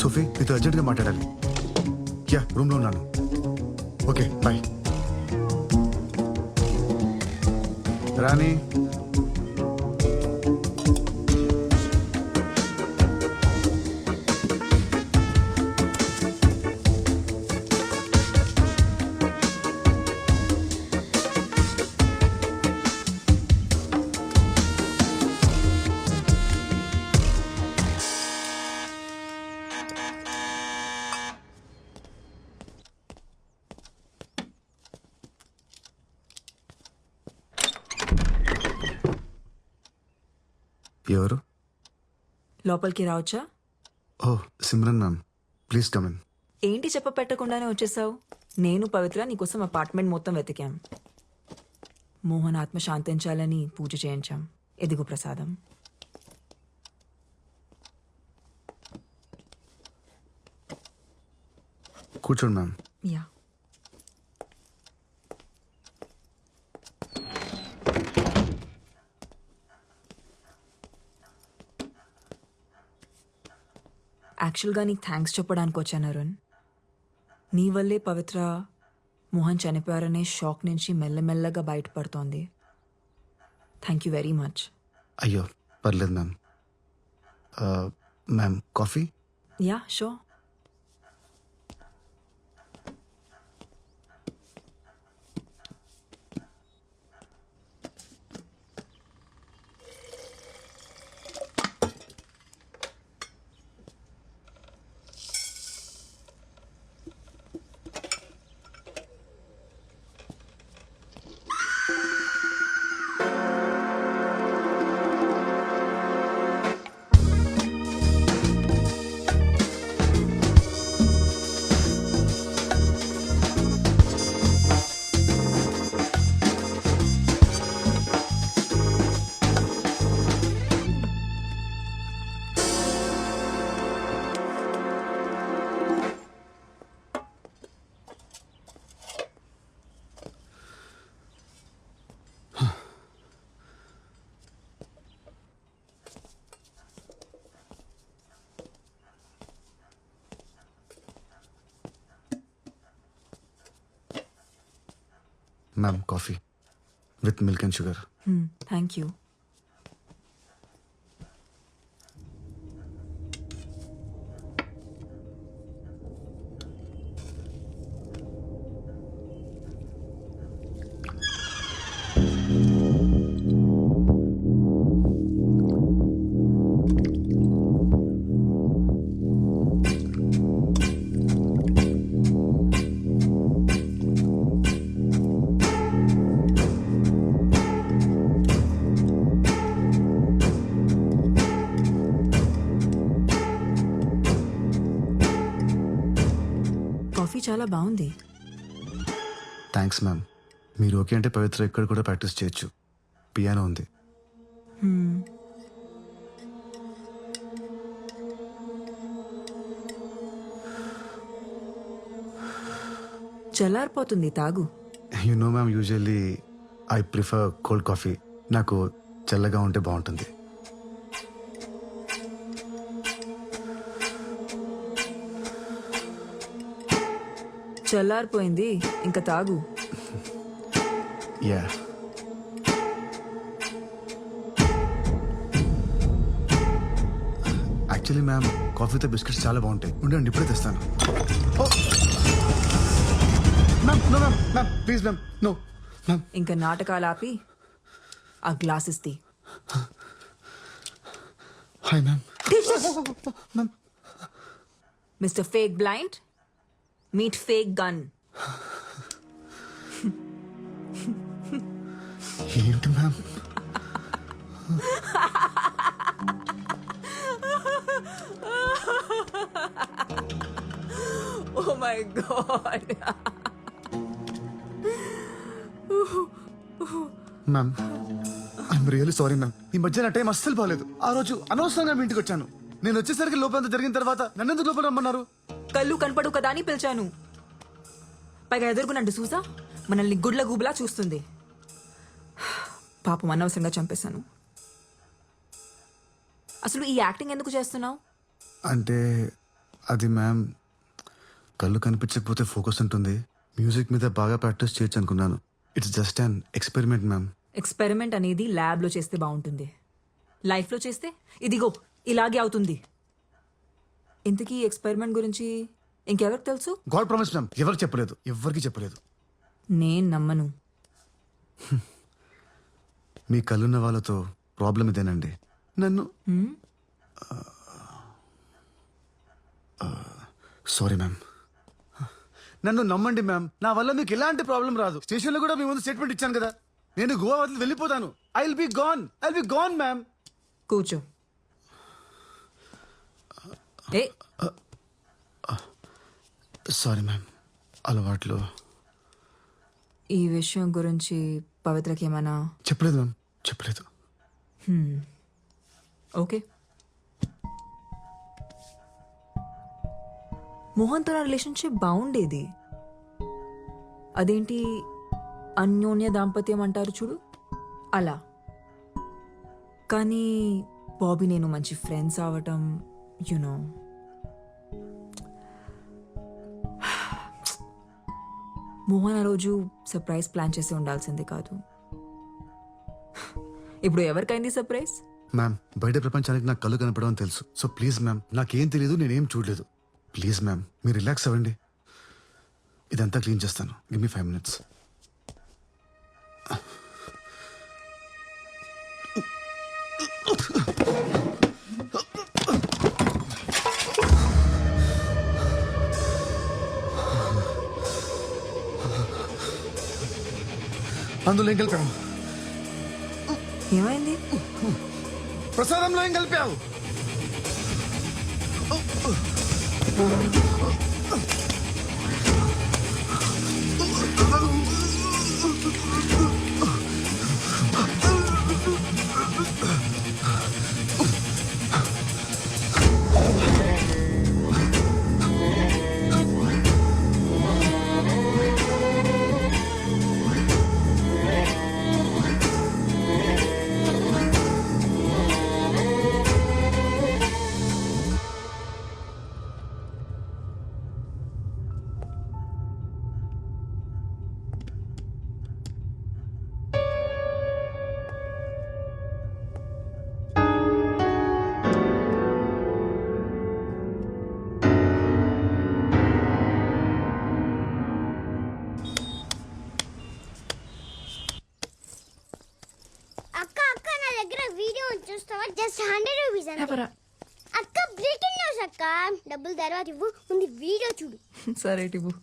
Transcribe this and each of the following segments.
Sophie నీతో అర్జెంట్గా మాట్లాడాలి. యా రూమ్లో ఉన్నాను. Okay bye. రాణి ఎవరు? లోపలికి రావచ్చా? Oh Simran ma'am, please come in. ఏంటి చెప్ప పెట్టకుండానే వచ్చేసావు? నేను పవిత్ర నీకోసం అపార్ట్మెంట్ మొత్తం వెతికాం. మోహన్ ఆత్మ శాంతించాలని పూజ చేయించాం. ఎదిగు ప్రసాదం. కూర్చోండి మ్యామ్. యా యాక్చువల్గా నీకు థ్యాంక్స్ చెప్పడానికి వచ్చాను అరుణ్. నీ వల్లే పవిత్ర మోహన్ చనిపోయారనే షాక్ నుంచి మెల్లమెల్లగా బయటపడుతోంది. Thank you very much. అయ్యో పర్లేదు ma'am. Ma'am coffee? Yeah sure. Ma'am coffee with milk and sugar. Thank you. Coffee చాలా బాగుంది. Thanks ma'am. మీరు ఓకే అంటే పవిత్ర ఇక్కడ కూడా ప్రాక్టీస్ చేయొచ్చు. పియానో ఉంది. చల్లారిపోతుంది, తాగు. You know ma'am, usually I prefer cold coffee. నాకు చల్లగా ఉంటే బాగుంటుంది. చల్లారిపోయింది, ఇంకా తాగు. యా యాక్చువల్లీ మ్యామ్ కాఫీతో బిస్కెట్స్ చాలా బాగుంటాయి. ఉండండి ఇప్పుడే తెస్తాను. Ma'am no ma'am, ma'am please ma'am, no ma'am. ఇంకా నాటకాలు ఆపి ఆ గ్లాసెస్ తీ. Hi ma'am. Ma'am mister fake blind, meet fake gun. ఏంటి ma'am? Oh my god. Ma'am I'm really sorry ma'am. ఈ మధ్య నా టైం అస్సలు బాగాలేదు. ఆ రోజు అనవసరంగా మీ ఇంటికి వచ్చాను. నేను వచ్చేసరికి లోపలంతా జరిగిన తర్వాత నన్నెందుకు లోపల రమ్మన్నారు? కళ్ళు కనపడు కదా అని పిలిచాను. పైగా ఎదుర్కొనండి చూసా మనల్ని గుడ్ల గూబులా చూస్తుంది. పాపం అనవసరంగా చంపేశాను. అసలు ఈ యాక్టింగ్ ఎందుకు చేస్తున్నావు? అంటే అది మ్యామ్ కళ్ళు కనిపించకపోతే ఫోకస్ ఉంటుంది, మ్యూజిక్ మీద బాగా ప్రాక్టీస్ చేయొచ్చు అనుకున్నాను. It's just an experiment ma'am. Experiment అనేది ల్యాబ్లో చేస్తే బాగుంటుంది, లైఫ్లో చేస్తే ఇదిగో ఇలాగే అవుతుంది. ఇంతకీ ఎక్స్పెరిమెంట్ గురించి ఇంకెవరికి తెలుసు? గాడ్ ప్రామిస్ మ్యామ్, ఎవరికి చెప్పలేదు, ఎవరికి చెప్పలేదు. నేను నమ్మను. మీ కళ్ళున్న వాళ్ళతో ప్రాబ్లం ఇదేనండి. నన్ను సారీ మ్యామ్, నన్ను నమ్మండి మ్యామ్, నా వల్ల మీకు ఎలాంటి ప్రాబ్లం రాదు. స్టేషన్లో కూడా మీ ముందు స్టేట్మెంట్ ఇచ్చాను కదా, నేను గోవా వదిలి వెళ్ళిపోతాను. I will be gone ma'am. కూర్చో. ఏ సారీ మ్యామ్, అలవాట్లు. ఈ విషయం గురించి పవిత్రకి ఏమైనా? చెప్పలేదు మ్యామ్, చెప్పలేదు. ఓకే. మోహన్తో నా రిలేషన్షిప్ బాగుండేది. అదేంటి అన్యోన్య దాంపత్యం అంటారు చూడు, అలా. కానీ బాబీ నేను మంచి ఫ్రెండ్స్ అవటం, యునో, మోహన్ ఆ రోజు సర్ప్రైజ్ ప్లాన్ చేసి ఉండాల్సిందే కాదు. ఇప్పుడు ఎవరికైంది సర్ప్రైజ్? మ్యామ్, బయట ప్రపంచానికి నాకు కళ్ళు కనపడమని తెలుసు. సో ప్లీజ్ మ్యామ్, నాకేం తెలియదు, నేనేం చూడలేదు. ప్లీజ్ మ్యామ్, మీరు రిలాక్స్ అవ్వండి. ఇదంతా క్లీన్ చేస్తాను. Give me 5 minutes. అందులో ఏం కలిపావు? ఏమైంది? ప్రసాదంలో ఏం కలిపావు? చూస్తావా? జస్ట్ 100 రూపీస్ అంతే. అక్క బ్రేకింగ్ న్యూస్ అక్క. డబ్బులు తర్వాత ఇవ్వు, ముందు వీడియో చూడు. సరే ఇవ్వు.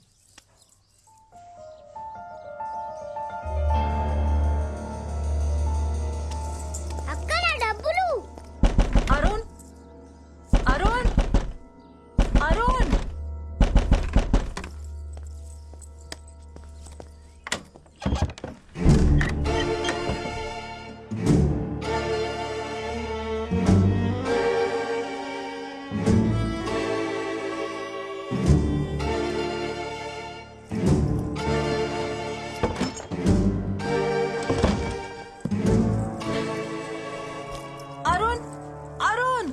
అక్క నా డబ్బులు. అరుణ్, అరుణ్, అరుణ్. అరుణ్, అరుణ్.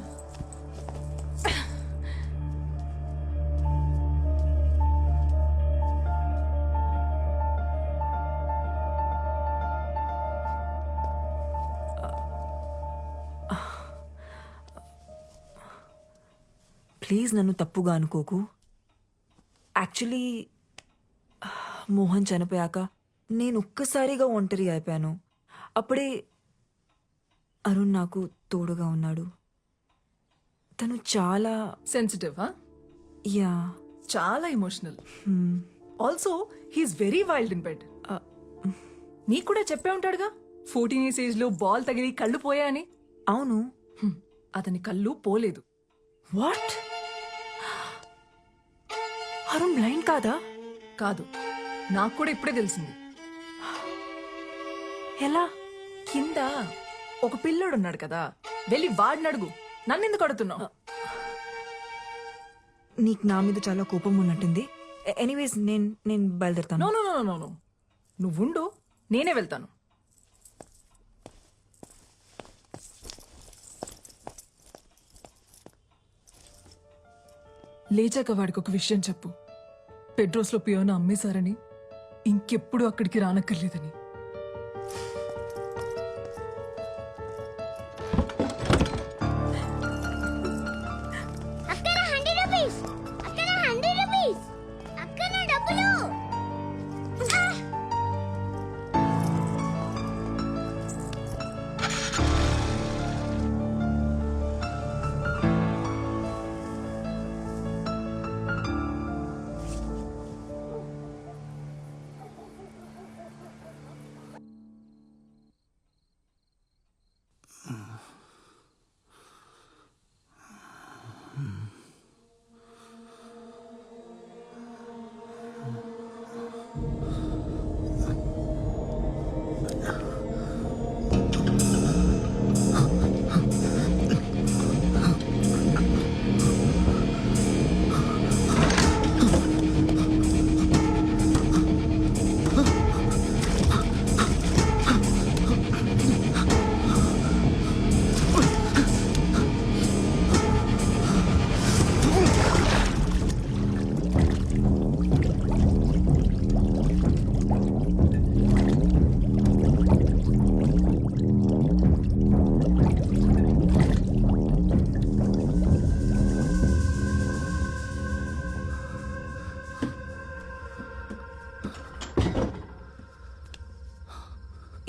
ప్లీజ్ నన్ను తప్పుగా అనుకోకు. యాక్చువల్లీ మోహన్ చనిపోయాక నేను ఒక్కసారిగా ఒంటరి అయిపోయాను. అప్పుడే అరుణ్ నాకు తోడుగా ఉన్నాడు. తను చాలా సెన్సిటివ్. యా, చాలా emotional. Also he's very wild in bed. నీకు కూడా చెప్పే ఉంటాడుగా 14 years ఏజ్ లో బాల్ తగిలి కళ్ళు పోయాయని. అవును. అతని కళ్ళు పోలేదు. వాట్? అరుణ్ బ్లైండ్ కాదా? కాదు, నాకు కూడా ఇప్పుడే తెలిసింది. ఎలా? కింద ఒక పిల్లోడు ఉన్నాడు కదా, వెళ్ళి వాడిని అడుగు. నన్నెందుకు అడుగుతున్నావు? నీకు నా మీద చాలా కోపం ఉన్నట్టుంది. ఎనీవేస్ నేను బయలుదేరుతాను. No no no no no, నువ్వుండు, నేనే వెళ్తాను. లేచాక వాడికి ఒక విషయం చెప్పు. పెడ్రోస్లో పియోన అమ్మేశారని, ఇంకెప్పుడు అక్కడికి రానక్కర్లేదని. అక్కడ 100 రూపీస్, అక్కడ 100 రూపీస్, అక్కడ డబ్బులు.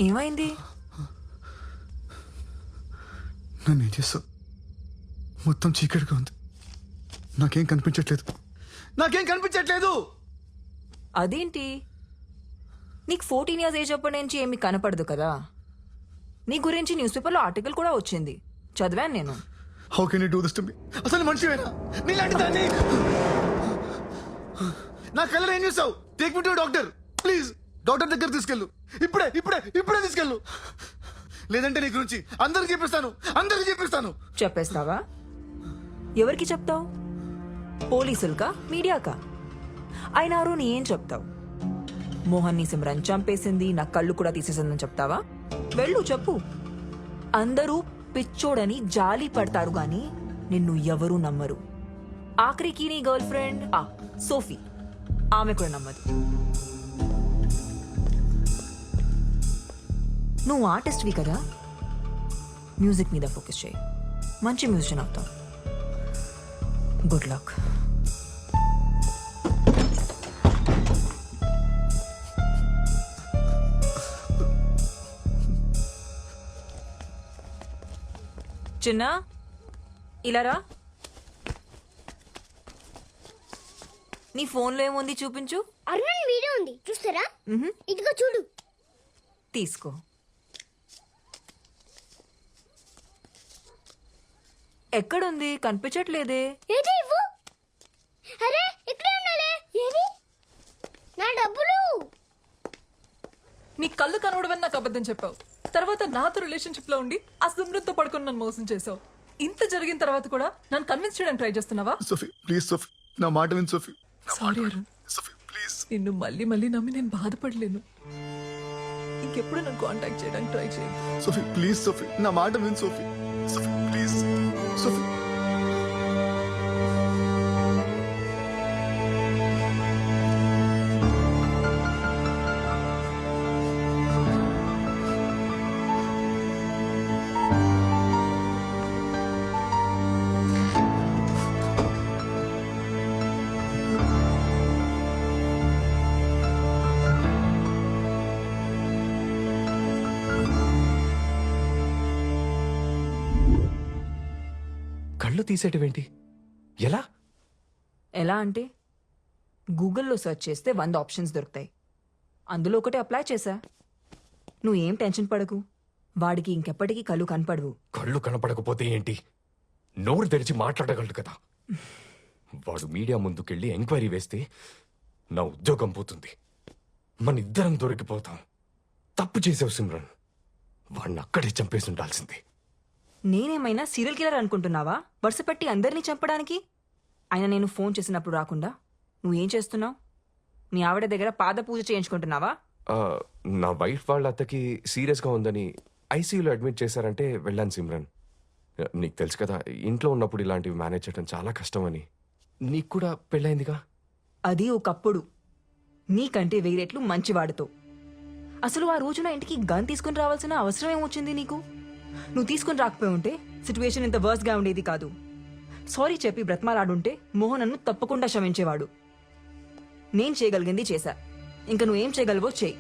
ఏమైంది? నన్ను ఏం చేస్తావు? మొత్తం చీకటిగా ఉంది, నాకేం కనిపించట్లేదు. అదేంటి, నీకు 14 years ఏజ్ అప్పటి నుంచి ఏమి కనపడదు కదా. నీ గురించి న్యూస్ పేపర్లో ఆర్టికల్ కూడా వచ్చింది, చదివాను నేను. How can you do this to me? అసలు మనిషివేనా నీలాంటి దాన్ని? నా కళ్ళలో ఏం చూసావు? Take me to doctor please. Doctor దగ్గర తీసుకెళ్ళు, ఇప్పుడే తీసుకెళ్ళు. లేదంటే నీ గురించి అందరికి చెప్పిస్తాను. చెప్పేస్తావా? ఎవరికి చెప్తావు? పోలీసులకా, మీడియాకా? అయినా అరుణ్ ఏం చెప్తావు? మోహన్ ని సిమ్రన్ చంపేసింది, నా కళ్ళు కూడా తీసేసిందని చెప్తావా? వెళ్ళు చెప్పు. అందరూ పిచ్చోడని జాలి పడతారు గాని నిన్ను ఎవరూ నమ్మరు. ఆఖరికి నీ గర్ల్ ఫ్రెండ్ సోఫీ, ఆమె కూడా నమ్మదు. నువ్వు ఆర్టిస్ట్వి కదా, మ్యూజిక్ మీద ఫోకస్ చేయి, మంచి మ్యూజిషియన్ అవుతావు. Good luck. చిన్న, ఇలా రా. నీ ఫోన్లో ఏముంది చూపించు. అరుణ్ వీడియో ఉంది, చూస్తారా? ఇదిగో చూడు. తీసుకో. ఎక్కడుంది? కనిపించట్లేదే. ఏది ఇవ్వు. అరే ఇక్కడే ఉన్నాలే. ఏది? నా డబ్బులు. నీ కళ్ళు కనవడమని నాకు అబద్ధం చెప్పావు. తర్వాత నాతో రిలేషన్షిప్ లో ఉండి ఆ సిమ్రన్తో పడుకొని నన్ను మోసం చేసావు. ఇంత జరిగిన తర్వాత కూడా నన్ను కన్విన్స్ చేయడానికి ట్రై చేస్తున్నావా? సోఫీ ప్లీజ్, సోఫీ నా మాట విను. Sophie sorry Arun, Sophie please. నిన్ను మళ్ళీ నమ్మి నేను బాధపడలేను. ఇంకెప్పుడు నన్ను కాంటాక్ట్ చేయడానికి ట్రై చేయి. సోఫీ ప్లీజ్, సోఫీ నా మాట విను. Sophie please, Sophie. కళ్ళు తీసేటివేంటి? ఎలా ఎలా అంటే గూగుల్లో సెర్చ్ చేస్తే 100 ఆప్షన్స్ దొరుకుతాయి. అందులో ఒకటి అప్లై చేశా. నువ్వు ఏం టెన్షన్ పడకు, వాడికి ఇంకెప్పటికీ కళ్ళు కనపడవు. కళ్ళు కనపడకపోతే ఏంటి, నోరు తెరిచి మాట్లాడగలడు కదా. వాడు మీడియా ముందుకెళ్ళి ఎంక్వైరీ వేస్తే నా ఉద్యోగం పోతుంది, మన ఇద్దరం దొరికిపోతాం. తప్పు చేసావు సిమ్రన్, వాడిని అక్కడే చంపేసి ఉండాల్సింది. నేనేమైనా సీరియల్ కిల్లర్ అనుకుంటున్నావా వరుస పెట్టి అందరినీ చంపడానికి? అయినా నేను ఫోన్ చేసినప్పుడు రాకుండా నువ్వేం చేస్తున్నావు? మీ ఆవిడ దగ్గర పాద పూజ చేయించుకుంటున్నావా? నా వైఫ్ వాళ్ళ అత్తకి సీరియస్గా ఉందని ఐసీయూలో అడ్మిట్ చేశారంటే వెళ్ళాను సిమ్రన్. నీకు తెలుసు కదా, ఇంట్లో ఉన్నప్పుడు ఇలాంటివి మేనేజ్ చేయడం చాలా కష్టమని. నీకు కూడా పెళ్ళైందిగా. అది ఒకప్పుడు నీకంటే వేరేట్లు మంచివాడితో. అసలు ఆ రోజున ఇంటికి గన్ తీసుకుని రావాల్సిన అవసరం ఏమొచ్చింది నీకు? నువ్వు తీసుకుని రాకపోయి ఉంటే సిచ్యువేషన్ ఇంత వర్స్గా ఉండేది కాదు. సారీ చెప్పి బ్రతమాలాడుంటే మోహన్ నన్ను తప్పకుండా క్షమించేవాడు. నేను చేయగలిగింది చేశా, ఇంకా నువ్వేం చేయగలవో చేయి.